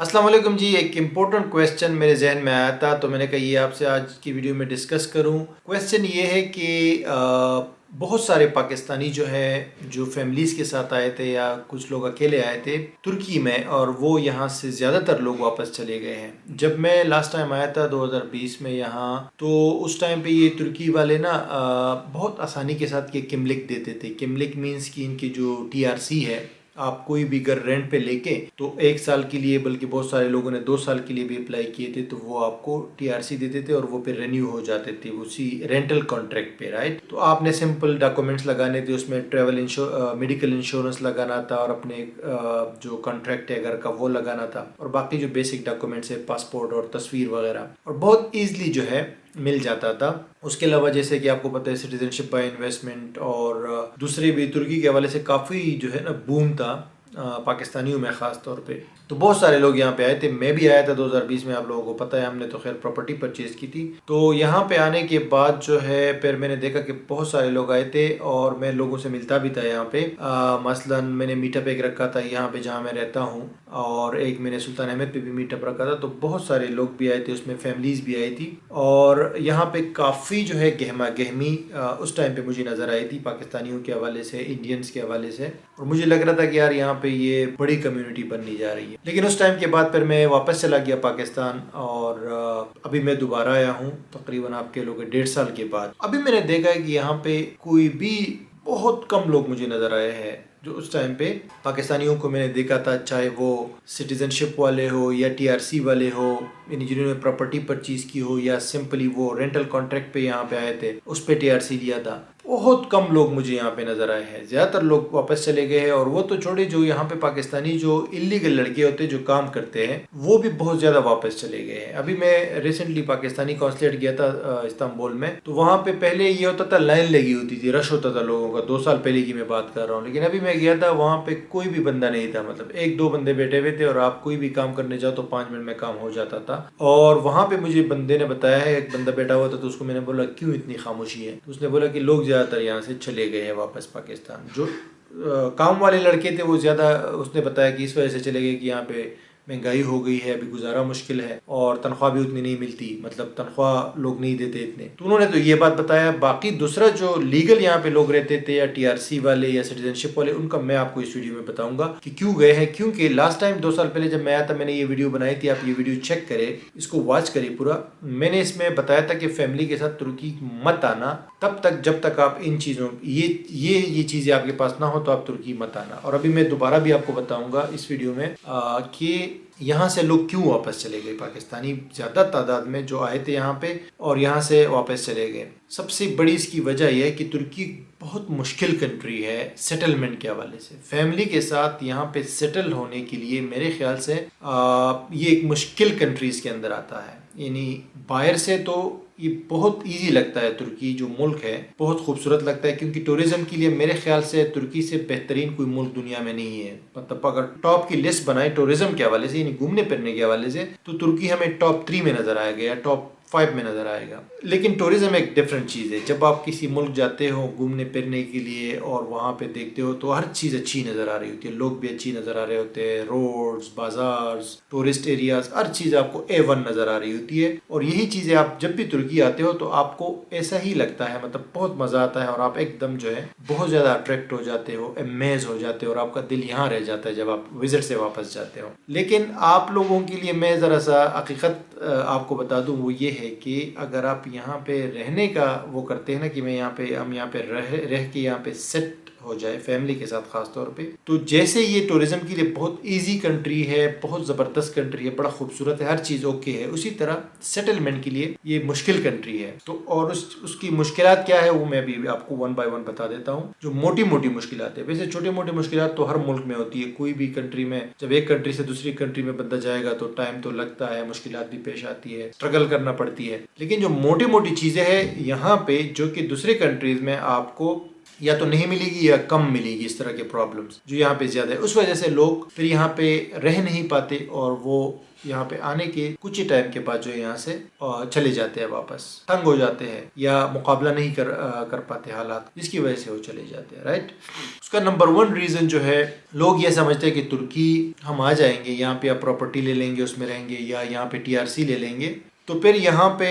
अस्सलाम वालेकुम जी। एक इम्पोर्टेंट क्वेश्चन मेरे जहन में आया था तो मैंने कहा ये आपसे आज की वीडियो में डिस्कस करूं। क्वेश्चन ये है कि बहुत सारे पाकिस्तानी जो है जो फैमिलीज़ के साथ आए थे या कुछ लोग अकेले आए थे तुर्की में, और वो यहाँ से ज़्यादातर लोग वापस चले गए हैं। जब मैं लास्ट टाइम आया था 2020 में यहाँ, तो उस टाइम पे ये तुर्की वाले ना बहुत आसानी के साथ ये किमलिक देते थे। किमलिक मीन्स कि इनकी जो टीआरसी है, आप कोई भी घर रेंट पे लेके तो 1 साल के लिए, बल्कि बहुत सारे लोगों ने 2 साल के लिए भी अप्लाई किए थे, तो वो आपको टीआरसी देते थे और वो फिर रेन्यू हो जाते थे उसी रेंटल कॉन्ट्रैक्ट पे, राइट। तो आपने सिंपल डॉक्यूमेंट्स लगाने थे, उसमें ट्रैवल मेडिकल इंश्योरेंस लगाना था और अपने जो कॉन्ट्रैक्ट है घर का वो लगाना था, और बाकी जो बेसिक डॉक्यूमेंट्स है पासपोर्ट और तस्वीर वगैरह, और बहुत ईजिली जो है मिल जाता था। उसके अलावा जैसे कि आपको पता है सिटीजनशिप बाय इन्वेस्टमेंट और दूसरे भी तुर्की के हवाले से काफ़ी जो है ना बूम था पाकिस्तानियों में ख़ास तौर पे। तो बहुत सारे लोग यहाँ पे आए थे, मैं भी आया था 2020 में, आप लोगों को पता है। हमने तो खैर प्रॉपर्टी परचेज़ की थी। तो यहाँ पे आने के बाद जो है फिर मैंने देखा कि बहुत सारे लोग आए थे और मैं लोगों से मिलता भी था यहाँ पे। मसलन मैंने मीटअप एक रखा था यहाँ पे जहाँ मैं रहता हूँ, और एक मैंने सुल्तान अहमद पे भी मीटअप रखा था। तो बहुत सारे लोग भी आए थे, उसमें फैमिलीज़ भी आई थी, और यहाँ पे काफ़ी जो है गहमा गहमी उस टाइम पे मुझे नज़र आई थी पाकिस्तानियों के हवाले से, इंडियंस के हवाले से। और मुझे लग रहा था कि यार यहाँ पे ये बड़ी कम्युनिटी बननी जा रही है। लेकिन उस टाइम के बाद फिर मैं वापस चला गया पाकिस्तान, और अभी मैं दोबारा आया हूँ तकरीबन आप कह लोगे 1.5 साल के बाद। अभी मैंने देखा है कि यहाँ पे कोई भी बहुत कम लोग मुझे नज़र आए हैं जो उस टाइम पे पाकिस्तानियों को मैंने देखा था, चाहे वो सिटीजनशिप वाले हो या टीआरसी वाले हो, यानी जिन्होंने प्रॉपर्टी परचेज की हो, या सिंपली वो रेंटल कॉन्ट्रैक्ट पे यहाँ पे आए थे उस पे टीआरसी लिया था। बहुत कम लोग मुझे यहाँ पे नज़र आए हैं, ज़्यादातर लोग वापस चले गए हैं। और वो तो छोड़े, जो यहाँ पे पाकिस्तानी जो इलीगल लड़के होते हैं जो काम करते हैं, वो भी बहुत ज़्यादा वापस चले गए हैं। अभी मैं रिसेंटली पाकिस्तानी कॉन्सुलेट गया था इस्तांबुल में, तो वहाँ पे पहले ये होता था लाइन लगी होती थी, रश होता था लोगों का। 2 साल पहले की मैं बात कर रहा हूँ। लेकिन अभी मैं गया था वहाँ पे कोई भी बंदा नहीं था, मतलब 1-2 बंदे बैठे हुए थे, और आप कोई भी काम करने जाओ तो 5 मिनट में काम हो जाता था। और वहाँ पे मुझे बंदे ने बताया है, एक बंदा बैठा हुआ था, तो उसको मैंने बोला क्यों इतनी खामोशी है, तो उसने बोला कि लोग ज़्यादातर यहाँ से चले गए हैं वापस पाकिस्तान। जो काम वाले लड़के थे वो ज़्यादा, उसने बताया कि इस वजह से चले गए कि यहाँ पे महंगाई हो गई है, अभी गुजारा मुश्किल है, और तनख्वाह भी उतनी नहीं मिलती, मतलब तनख्वाह लोग नहीं देते इतने। तो उन्होंने तो ये बात बताया। बाकी दूसरा जो लीगल यहाँ पे लोग रहते थे, या टीआरसी वाले या सिटीजनशिप वाले, उनका मैं आपको इस वीडियो में बताऊंगा कि क्यों गए हैं। क्योंकि लास्ट टाइम 2 साल पहले जब मैं आया था, मैंने ये वीडियो बनाई थी, आप ये वीडियो चेक करें, इसको वॉच करिए पूरा। मैंने इसमें बताया था कि फैमिली के साथ तुर्की मत आना तब तक जब तक आप इन चीज़ों ये चीज़ें आपके पास ना हो, तो आप तुर्की मत आना। और अभी मैं दोबारा भी आपको बताऊंगा इस वीडियो में कि यहाँ से लोग क्यों वापस चले गए, पाकिस्तानी ज़्यादा तादाद में जो आए थे यहाँ पे और यहाँ से वापस चले गए। सबसे बड़ी इसकी वजह यह है कि तुर्की बहुत मुश्किल कंट्री है सेटलमेंट के हवाले से। फैमिली के साथ यहाँ पे सेटल होने के लिए मेरे ख्याल से ये एक मुश्किल कंट्रीज़ के अंदर आता है। यानी बाहर से तो ये बहुत इजी लगता है, तुर्की जो मुल्क है बहुत खूबसूरत लगता है, क्योंकि टूरिज्म के लिए मेरे ख्याल से तुर्की से बेहतरीन कोई मुल्क दुनिया में नहीं है। मतलब अगर टॉप की लिस्ट बनाए टूरिज्म के हवाले से, यानी घूमने फिरने के हवाले से, तो तुर्की हमें टॉप 3 में नजर आएगा या टॉप 5 में नजर आएगा। लेकिन टूरिज्म एक डिफरेंट चीज़ है। जब आप किसी मुल्क जाते हो घूमने फिरने के लिए और वहाँ पे देखते हो, तो हर चीज़ अच्छी नज़र आ रही होती है, लोग भी अच्छी नज़र आ रहे होते हैं, रोड्स, बाजार्स, टूरिस्ट एरियाज, हर चीज़ आपको A1 नज़र आ रही होती है। और यही चीज़ें आप जब भी तुर्की आते हो तो आपको ऐसा ही लगता है, मतलब बहुत मज़ा आता है, और आप एकदम जो है बहुत ज़्यादा अट्रैक्ट हो जाते हो, अमेज हो जाते हो, और आपका दिल यहाँ रह जाता है जब आप विजिट से वापस जाते हो। लेकिन आप लोगों के लिए मैं ज़रा सा हकीकत आपको बता दूँ, वो ये है कि अगर आप यहाँ पे रहने का वो करते हैं ना कि हम यहाँ पे रह के यहाँ पे सेट हो जाए फैमिली के साथ खास तौर पे, तो जैसे ये टूरिज्म के लिए बहुत इजी कंट्री है, बहुत ज़बरदस्त कंट्री है, बड़ा खूबसूरत है, हर चीज़ ओके है, उसी तरह सेटलमेंट के लिए ये मुश्किल कंट्री है। तो और उसकी मुश्किलात क्या है वो मैं भी आपको 1 बाय 1 बता देता हूँ। जो मोटी मोटी मुश्किलात है, वैसे छोटी मोटी मुश्किलात तो हर मुल्क में होती है। कोई भी कंट्री में जब एक कंट्री से दूसरी कंट्री में बंदा जाएगा तो टाइम तो लगता है, मुश्किलात भी पेश आती है, स्ट्रगल करना पड़ती है। लेकिन जो मोटी मोटी चीज़ें हैं यहाँ पे, जो कि दूसरी कंट्रीज में आपको या तो नहीं मिलेगी या कम मिलेगी, इस तरह के प्रॉब्लम्स जो यहाँ पे ज़्यादा है, उस वजह से लोग फिर यहाँ पे रह नहीं पाते और वो यहाँ पे आने के कुछ ही टाइम के बाद जो यहाँ से चले जाते हैं, वापस तंग हो जाते हैं या मुकाबला नहीं कर पाते हालात, जिसकी वजह से वो चले जाते हैं, राइट। उसका नंबर 1 रीज़न जो है, लोग ये समझते हैं कि तुर्की हम आ जाएंगे, यहाँ पे आप प्रॉपर्टी ले लेंगे, उसमें रहेंगे, या यहाँ पे TRC ले लेंगे, तो फिर यहाँ पे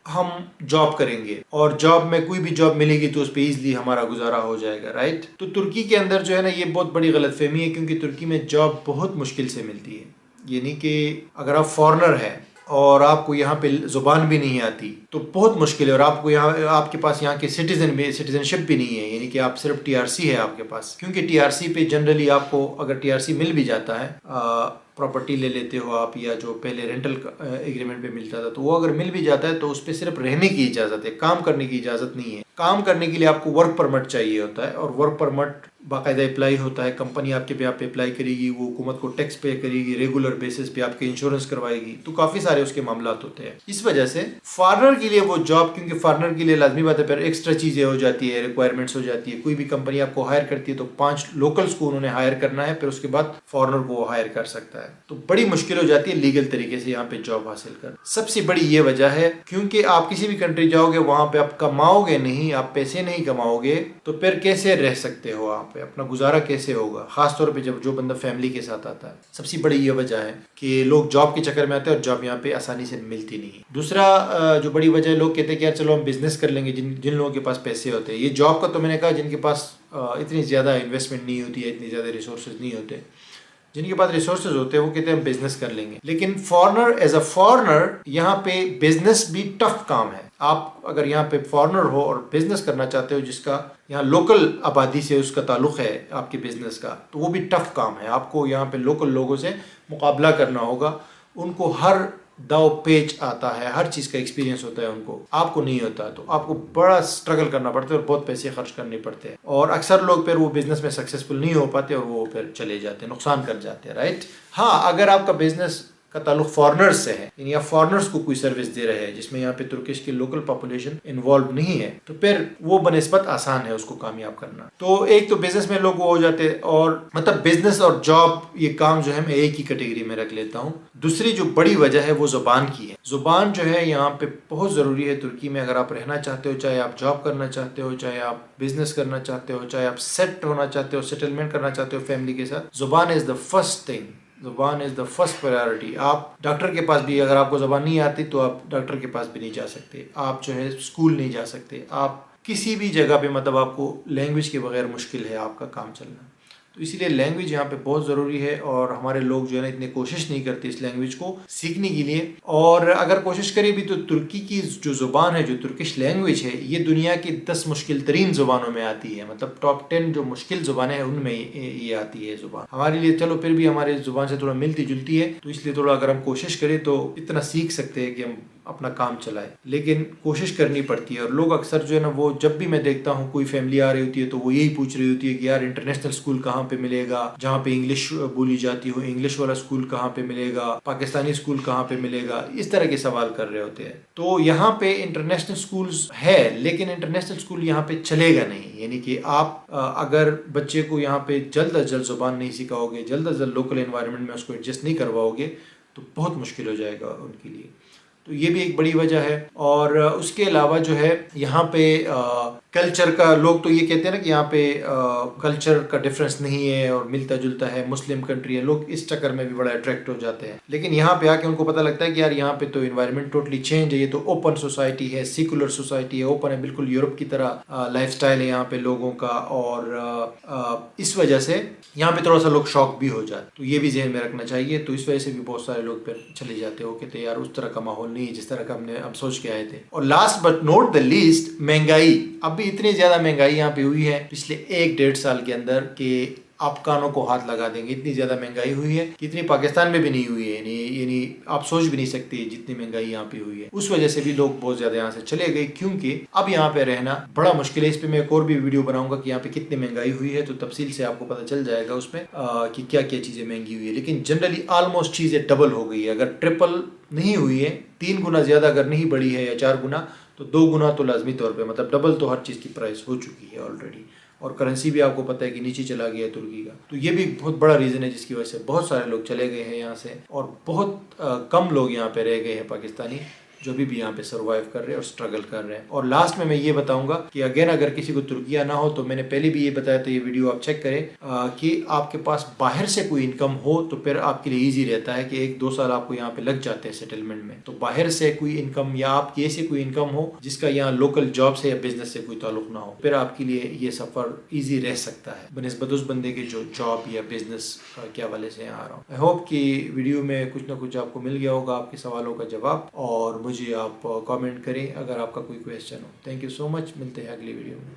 हम जॉब करेंगे और जॉब में कोई भी जॉब मिलेगी तो उस पर ईजिली हमारा गुजारा हो जाएगा, राइट। तो तुर्की के अंदर जो है ना, ये बहुत बड़ी गलतफहमी है, क्योंकि तुर्की में जॉब बहुत मुश्किल से मिलती है। यानी कि अगर आप फॉरेनर हैं और आपको यहाँ पे ज़ुबान भी नहीं आती तो बहुत मुश्किल है, और आपको यहाँ आपके पास यहाँ की सिटीजनशिप भी नहीं है, यानी कि आप सिर्फ TRC है आपके पास। क्योंकि TRC पे जनरली आपको अगर TRC मिल भी जाता है, प्रॉपर्टी ले लेते हो आप, या जो पहले रेंटल एग्रीमेंट पे मिलता था, तो वो अगर मिल भी जाता है तो उस पर सिर्फ रहने की इजाज़त है, काम करने की इजाज़त नहीं है। काम करने के लिए आपको वर्क परमिट चाहिए होता है, और वर्क परमिट बाकायदा अप्लाई होता है, कंपनी आपके पे आप पे अप्लाई करेगी, वो हुकूमत को टैक्स पे करेगी, रेगुलर बेसिस पे आपके इंश्योरेंस करवाएगी, तो काफ़ी सारे उसके मामलात होते हैं। इस वजह से फॉरेनर के लिए वो जॉब, क्योंकि फॉरेनर के लिए लाजमी बात है, फिर एक्स्ट्रा चीज़ें हो जाती है, रिक्वायरमेंट्स हो जाती है। कोई भी कंपनी आपको हायर करती है तो 5 लोकल्स को उन्होंने हायर करना है, फिर उसके बाद फॉरेनर को वो हायर कर सकता है, तो बड़ी मुश्किल हो जाती है लीगल तरीके से यहाँ पे जॉब हासिल कर। सबसे बड़ी ये वजह है, क्योंकि आप किसी भी कंट्री जाओगे, वहाँ पे आप कमाओगे नहीं, आप पैसे नहीं कमाओगे, तो फिर कैसे रह सकते हो, वहाँ पे अपना गुजारा कैसे होगा, खासतौर पे जब जो बंदा फैमिली के साथ आता है। सबसे बड़ी ये वजह है कि लोग जॉब के चक्कर में आते हैं और जॉब यहाँ पे आसानी से मिलती नहीं। दूसरा जो बड़ी वजह है, लोग कहते हैं कि यार चलो हम बिजनेस कर लेंगे, जिन लोगों के पास पैसे होते हैं। ये जॉब का तो मैंने कहा, जिनके पास इतनी ज़्यादा इन्वेस्टमेंट नहीं होती है, इतनी ज़्यादा रिसोर्सेज नहीं होते, जिनके पास रिसोर्सेज होते हैं वो कहते हैं हम बिजनेस कर लेंगे। लेकिन फॉरेनर, एज अ फॉरेनर, यहाँ पे बिजनेस भी टफ काम है। आप अगर यहाँ पे फॉरेनर हो और बिजनेस करना चाहते हो, जिसका यहाँ लोकल आबादी से उसका ताल्लुक है आपके बिजनेस का, तो वो भी टफ काम है। आपको यहाँ पे लोकल लोगों से मुकाबला करना होगा, उनको हर दाव पेच आता है, हर चीज़ का एक्सपीरियंस होता है उनको, आपको नहीं होता, तो आपको बड़ा स्ट्रगल करना पड़ता है और बहुत पैसे खर्च करने पड़ते हैं, और अक्सर लोग फिर वो बिजनेस में सक्सेसफुल नहीं हो पाते और वो फिर चले जाते हैं, नुकसान कर जाते हैं, राइट। हाँ, अगर आपका बिजनेस का ताल्लुक फॉरेनर्स से है, यानी आप फॉरेनर्स को कोई सर्विस दे रहे हैं जिसमें यहाँ पे तुर्किश की लोकल पॉपुलेशन इन्वॉल्व नहीं है, तो फिर वो बनिस्बत आसान है उसको कामयाब करना। तो एक तो बिजनेस में लोग वो हो जाते हैं, और मतलब बिजनेस और जॉब, ये काम जो है मैं एक ही कैटेगरी में रख लेता हूँ। दूसरी जो बड़ी वजह है वो जुबान की है। जुबान जो है यहाँ पे बहुत ज़रूरी है तुर्की में, अगर आप रहना चाहते हो, चाहे आप जॉब करना चाहते हो, चाहे आप बिजनेस करना चाहते हो, चाहे आप सेट होना चाहते हो, सेटलमेंट करना चाहते हो फैमिली के साथ, जुबान इज़ द फर्स्ट थिंग, ज़ुबान इज़ द फर्स्ट प्रायोरिटी। आप डॉक्टर के पास भी, अगर आपको ज़ुबान नहीं आती तो आप डॉक्टर के पास भी नहीं जा सकते, आप जो है स्कूल नहीं जा सकते, आप किसी भी जगह पे, मतलब आपको लैंग्वेज के बगैर मुश्किल है आपका काम चलना। तो इसीलिए लैंग्वेज यहाँ पे बहुत ज़रूरी है, और हमारे लोग जो है ना इतने कोशिश नहीं करते इस लैंग्वेज को सीखने के लिए। और अगर कोशिश करें भी तो तुर्की की जो ज़ुबान है, जो तुर्किश लैंग्वेज है, ये दुनिया की 10 मुश्किल तरीन ज़ुबानों में आती है, मतलब टॉप 10 जो मुश्किल ज़ुबानें हैं उनमें ये आती है ज़ुबान। हमारे लिए चलो फिर भी हमारी ज़ुबान से थोड़ा मिलती जुलती है, तो इसलिए थोड़ा अगर हम कोशिश करें तो इतना सीख सकते हैं कि हम अपना काम चलाए, लेकिन कोशिश करनी पड़ती है। और लोग अक्सर जो है ना, वो जब भी मैं देखता हूँ कोई फैमिली आ रही होती है तो वो यही पूछ रही होती है कि यार इंटरनेशनल स्कूल कहाँ पे मिलेगा, जहाँ पे इंग्लिश बोली जाती हो, इंग्लिश वाला स्कूल कहाँ पे मिलेगा, पाकिस्तानी स्कूल कहाँ पे मिलेगा, इस तरह के सवाल कर रहे होते हैं। तो यहाँ पे इंटरनेशनल स्कूल्स है, लेकिन इंटरनेशनल स्कूल यहाँ पे चलेगा नहीं। यानी कि आप अगर बच्चे को यहाँ पे जल्द अज जल्द जुबान नहीं सिखाओगे, जल्द अज जल्द लोकल एनवायरनमेंट में उसको एडजस्ट नहीं करवाओगे, तो बहुत मुश्किल हो जाएगा उनके लिए। तो ये भी एक बड़ी वजह है। और उसके अलावा जो है यहाँ पे कल्चर का, लोग तो ये कहते हैं ना कि यहाँ पे कल्चर का डिफरेंस नहीं है और मिलता जुलता है, मुस्लिम कंट्री है, लोग इस चक्कर में भी बड़ा अट्रैक्ट हो जाते हैं। लेकिन यहाँ पे आके उनको पता लगता है कि यार यहाँ पे तो इन्वायरमेंट टोटली चेंज है, ये तो ओपन सोसाइटी है, सेकुलर सोसाइटी है, ओपन है, बिल्कुल यूरोप की तरह लाइफस्टाइल है यहाँ पे लोगों का। और इस वजह से यहाँ पे थोड़ा सा लोग शॉक भी हो जाते, तो ये भी जहन में रखना चाहिए। तो इस वजह से भी बहुत सारे लोग फिर चले जाते हो, कहते यार उस तरह का माहौल नहीं है जिस तरह का हम सोच के आए थे। और last but not the least, महंगाई। अब भी इतनी ज्यादा महंगाई यहाँ पे हुई है पिछले 1-1.5 साल के अंदर कि आप कानों को हाथ लगा देंगे, इतनी ज्यादा महंगाई हुई है कि इतनी पाकिस्तान में भी नहीं हुई है, यानी आप सोच भी नहीं सकते जितनी महंगाई यहाँ पे हुई है। उस वजह से भी लोग बहुत ज्यादा यहाँ से चले गए, क्योंकि अब यहाँ पे रहना बड़ा मुश्किल है। इस पे मैं एक और भी वीडियो बनाऊंगा कि यहाँ पे कितनी महंगाई हुई है, तो तफसील से आपको पता चल जाएगा उसमें कि क्या क्या चीजें महंगी हुई है। लेकिन जनरली ऑलमोस्ट चीजें डबल हो गई है, अगर ट्रिपल नहीं हुई है, 3 गुना ज्यादा अगर नहीं बढ़ी है या 4 गुना, तो 2 गुना तो लाजमी तौर पे, मतलब डबल तो हर चीज़ की प्राइस हो चुकी है ऑलरेडी। और करेंसी भी आपको पता है कि नीचे चला गया है तुर्की का। तो ये भी एक बहुत बड़ा रीज़न है जिसकी वजह से बहुत सारे लोग चले गए हैं यहाँ से, और बहुत कम लोग यहाँ पे रह गए हैं पाकिस्तानी जो भी यहाँ पे सर्वाइव कर रहे हैं और स्ट्रगल कर रहे हैं। और लास्ट में मैं ये बताऊंगा कि अगेन अगर किसी को तुर्की आना हो तो मैंने पहले भी ये बताया, तो ये वीडियो आप चेक करें कि आपके पास बाहर से कोई इनकम हो तो फिर आपके लिए ईजी रहता है कि 1-2 साल आपको यहाँ पे लग जाते हैं सेटलमेंट में। तो बाहर से कोई इनकम या आपकी ऐसी कोई इनकम हो जिसका यहाँ लोकल जॉब से या बिजनेस से कोई ताल्लुक ना हो, फिर आपके लिए ये सफ़र ईजी रह सकता है बनिस्बत उस बंदे के जो जॉब या बिजनेस के हवाले से यहाँ आ रहा हूँ। आई होप कि वीडियो में कुछ ना कुछ आपको मिल गया होगा, आपके सवालों का जवाब, और मुझे आप कमेंट करें अगर आपका कोई क्वेश्चन हो। थैंक यू सो मच, मिलते हैं अगली वीडियो में।